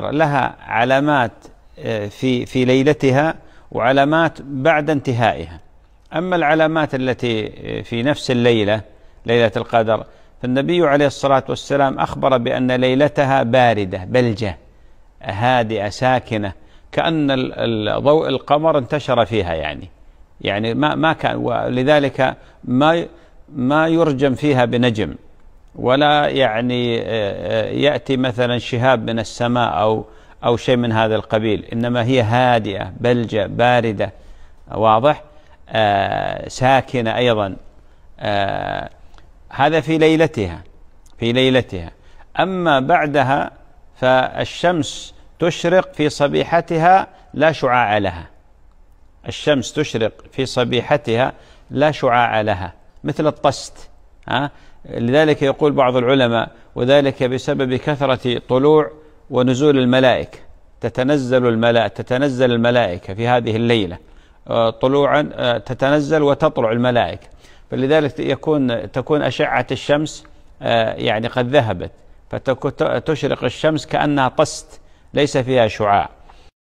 لها علامات في ليلتها وعلامات بعد انتهائها. أما العلامات التي في نفس الليلة، ليلة القدر، فالنبي عليه الصلاة والسلام أخبر بأن ليلتها باردة بلجة هادئة ساكنة، كأن ضوء القمر انتشر فيها، يعني ما كان، ولذلك ما يرجم فيها بنجم، ولا يأتي مثلا شهاب من السماء أو شيء من هذا القبيل، إنما هي هادئة بلجة باردة، واضح، ساكنة أيضا. هذا في ليلتها. أما بعدها فالشمس تشرق في صبيحتها لا شعاع لها. الشمس تشرق في صبيحتها لا شعاع لها، مثل الطست. لذلك يقول بعض العلماء: وذلك بسبب كثرة طلوع ونزول الملائكة. تتنزل الملائكة في هذه الليلة طلوعا، تتنزل وتطلع الملائكة، فلذلك تكون أشعة الشمس قد ذهبت، فتشرق الشمس كأنها طست ليس فيها شعاع.